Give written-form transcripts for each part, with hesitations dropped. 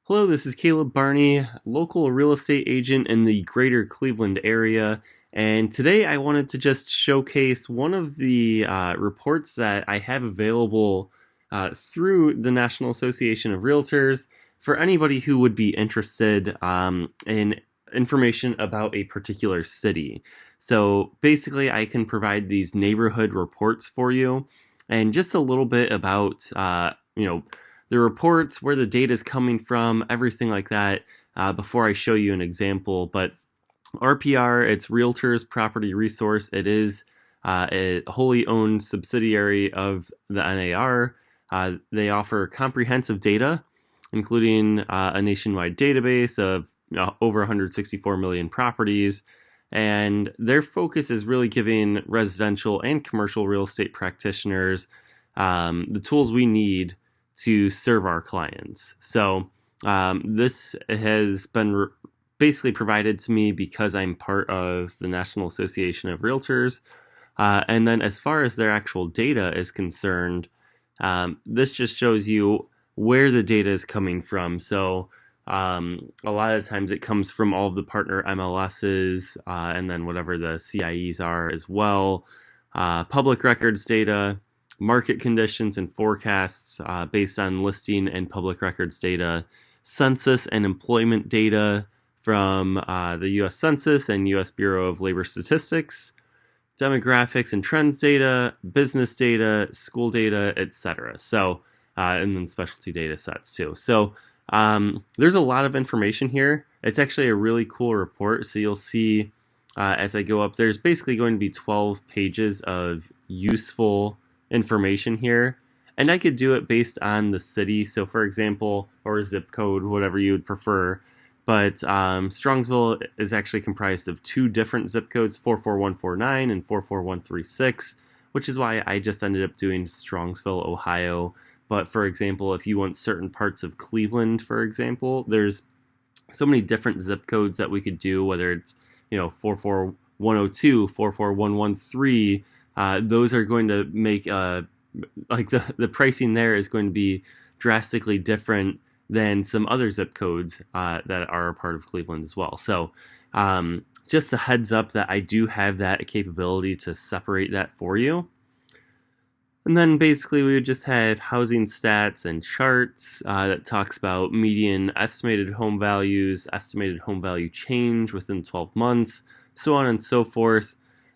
Hello, this is Caleb Barney, local real estate agent in the greater Cleveland area. And today I wanted to just showcase one of the reports that I have available through the National Association of Realtors for anybody who would be interested in information about a particular city. So basically, I can provide these neighborhood reports for you and just a little bit about, the reports, where the data is coming from, everything like that, before I show you an example. But RPR, it's Realtors Property Resource. It is a wholly owned subsidiary of the NAR. They offer comprehensive data, including a nationwide database of over 164 million properties. And their focus is really giving residential and commercial real estate practitioners the tools we need to serve our clients. So this has been basically provided to me because I'm part of the National Association of Realtors. And then as far as their actual data is concerned, this just shows you where the data is coming from. So a lot of times it comes from all of the partner MLSs and then whatever the CIEs are as well. Public records data, market conditions and forecasts based on listing and public records data, census and employment data from the U.S. Census and U.S. Bureau of Labor Statistics, demographics and trends data, business data, school data, etc. So, and then specialty data sets too. So, there's a lot of information here. It's actually a really cool report. So you'll see as I go up, there's basically going to be 12 pages of useful information here, and I could do it based on the city. So for example, or zip code, whatever you would prefer. But Strongsville is actually comprised of two different zip codes, 44149 and 44136, which is why I just ended up doing Strongsville, Ohio. But for example, if you want certain parts of Cleveland, for example, there's so many different zip codes that we could do, whether it's 44102, 44113. Those are going to make like the pricing there is going to be drastically different than some other zip codes that are a part of Cleveland as well. So just a heads up that I do have that capability to separate that for you. And then basically we would just have housing stats and charts that talks about median estimated home values, estimated home value change within 12 months, so on and so forth.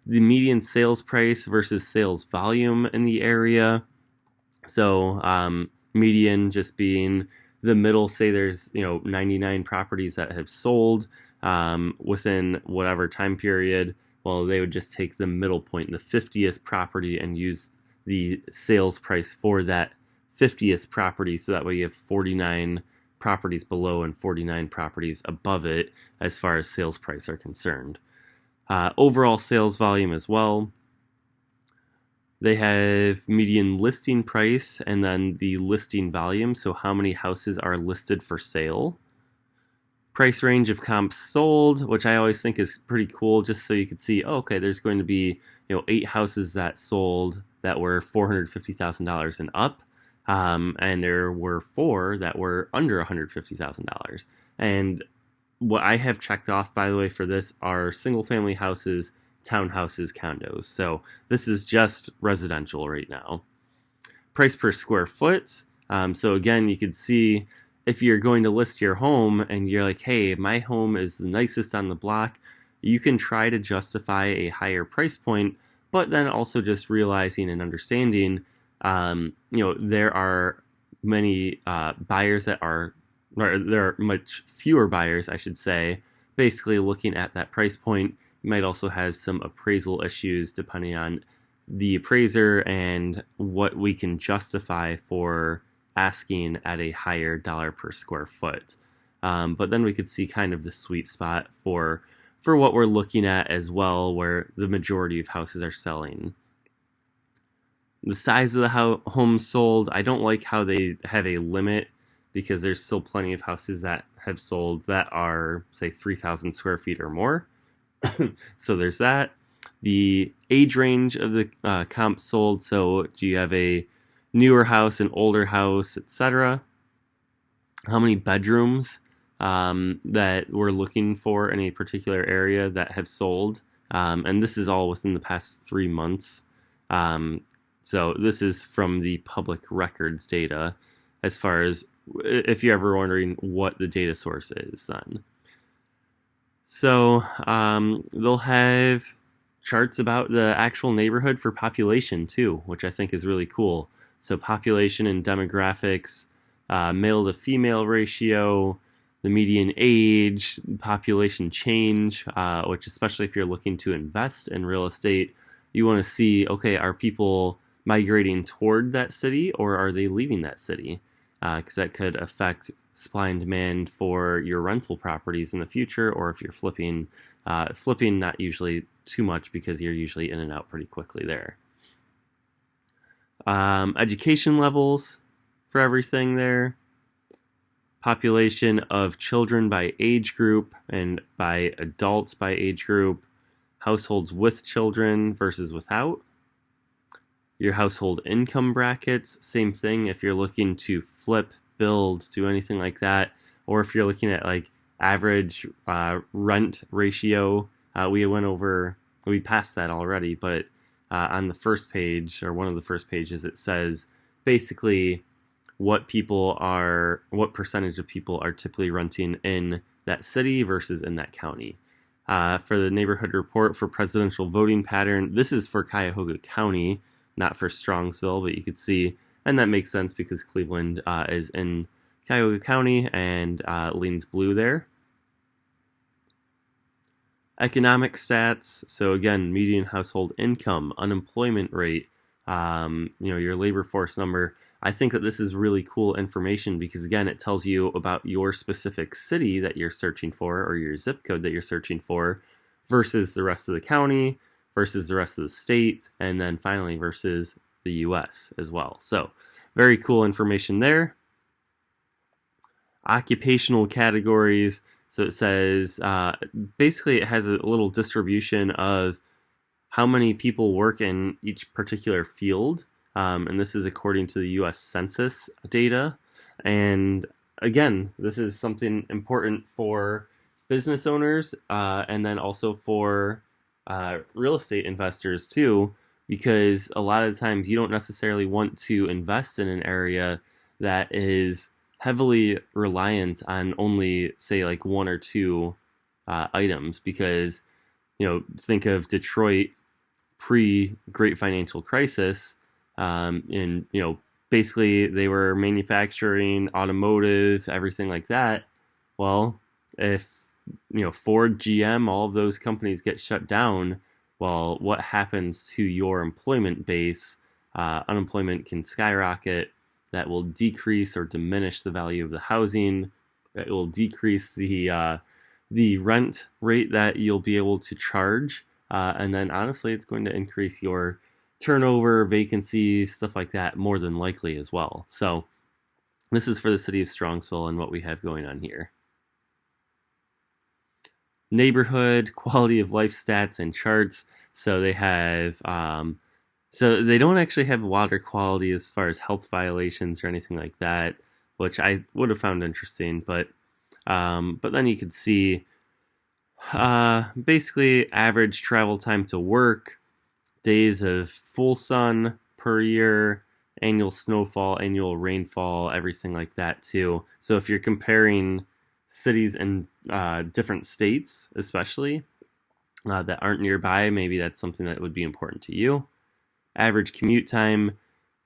The median sales price versus sales volume in the area. So median just being the middle, say there's 99 properties that have sold within whatever time period. Well, they would just take the middle point, the 50th property, and use the sales price for that 50th property. So that way you have 49 properties below and 49 properties above it as far as sales price are concerned. Overall sales volume as well. They have median listing price and then the listing volume, so how many houses are listed for sale. Price range of comps sold, which I always think is pretty cool, just so you could see, okay, there's going to be 8 houses that sold that were $450,000 and up, and there were 4 that were under $150,000. And what I have checked off, by the way, for this are single-family houses, townhouses, condos. So this is just residential right now. Price per square foot. So again, you could see if you're going to list your home and you're like, hey, my home is the nicest on the block, you can try to justify a higher price point, but then also just realizing and understanding, there are many buyers that are, or there are much fewer buyers, I should say, basically looking at that price point. You might also have some appraisal issues depending on the appraiser and what we can justify for asking at a higher dollar per square foot. But then we could see kind of the sweet spot for what we're looking at as well, where the majority of houses are selling. The size of the homes sold, I don't like how they have a limit, because there's still plenty of houses that have sold that are, say, 3,000 square feet or more. So there's that. The age range of the comps sold, so do you have a newer house, an older house, etc. how many bedrooms that we're looking for in a particular area that have sold. And this is all within the past 3 months. Um, so this is from the public records data, as far as if you're ever wondering what the data source is then. So they'll have charts about the actual neighborhood for population too, which I think is really cool. So population and demographics, male to female ratio, the median age, population change, which especially if you're looking to invest in real estate, you want to see, okay, are people migrating toward that city or are they leaving that city? Because that could affect supply and demand for your rental properties in the future, or if you're flipping, not usually too much because you're usually in and out pretty quickly there. Education levels for everything there. Population of children by age group and by adults by age group. Households with children versus without. Your household income brackets, same thing if you're looking to flip, build, do anything like that, or if you're looking at like average rent ratio. We passed that already, but on the first page, or one of the first pages, it says basically what percentage of people are typically renting in that city versus in that county. For the neighborhood report for presidential voting pattern, this is for Cuyahoga County, not for Strongsville, but you could see, and that makes sense because Cleveland is in Cuyahoga County and leans blue there. Economic stats, so again, median household income, unemployment rate, your labor force number. I think that this is really cool information because, again, it tells you about your specific city that you're searching for or your zip code that you're searching for versus the rest of the county, versus the rest of the state, and then finally versus the U.S. as well. So very cool information there. Occupational categories. So it says, basically it has a little distribution of how many people work in each particular field. And this is according to the U.S. Census data. And again, this is something important for business owners and then also for real estate investors too, because a lot of times you don't necessarily want to invest in an area that is heavily reliant on only, say, like one or two items, because, think of Detroit pre-Great Financial Crisis, and, basically they were manufacturing, automotive, everything like that. Well, if, Ford, GM, all of those companies get shut down, well, what happens to your employment base? Unemployment can skyrocket. That will decrease or diminish the value of the housing. It will decrease the rent rate that you'll be able to charge. And then honestly, it's going to increase your turnover, vacancies, stuff like that, more than likely as well. So this is for the city of Strongsville and what we have going on here. Neighborhood, quality of life stats and charts. So they have, so they don't actually have water quality as far as health violations or anything like that, which I would have found interesting. But then you could see basically average travel time to work, days of full sun per year, annual snowfall, annual rainfall, everything like that too. So if you're comparing cities in different states, especially that aren't nearby, maybe that's something that would be important to you. Average commute time,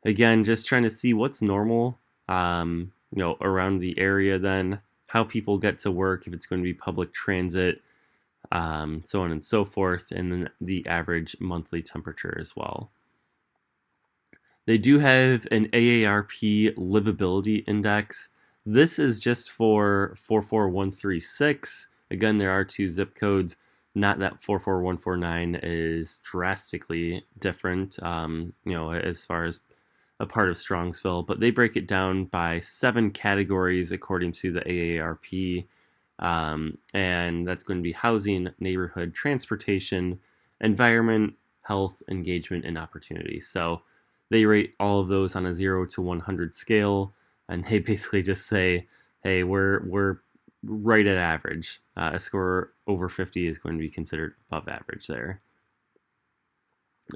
again, just trying to see what's normal, around the area, then how people get to work, if it's going to be public transit, so on and so forth, and then the average monthly temperature as well. They do have an AARP livability index. This is just for 44136. Again, there are two zip codes. Not that 44149 is drastically different, as far as a part of Strongsville, but they break it down by 7 categories according to the AARP. And that's going to be housing, neighborhood, transportation, environment, health, engagement, and opportunity. So they rate all of those on a 0 to 100 scale, and they basically just say hey, we're right at average. A score over 50 is going to be considered above average there.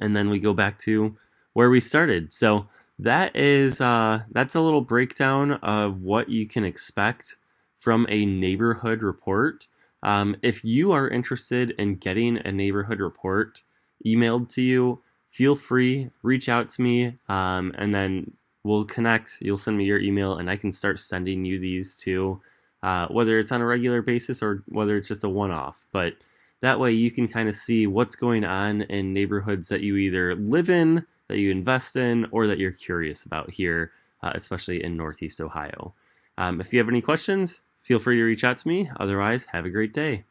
And then we go back to where we started. So that's a little breakdown of what you can expect from a neighborhood report. If you are interested in getting a neighborhood report emailed to you, feel free, reach out to me, and then we'll connect. You'll send me your email, and I can start sending you these too, whether it's on a regular basis or whether it's just a one-off. But that way you can kind of see what's going on in neighborhoods that you either live in, that you invest in, or that you're curious about here, especially in Northeast Ohio. If you have any questions, feel free to reach out to me. Otherwise, have a great day.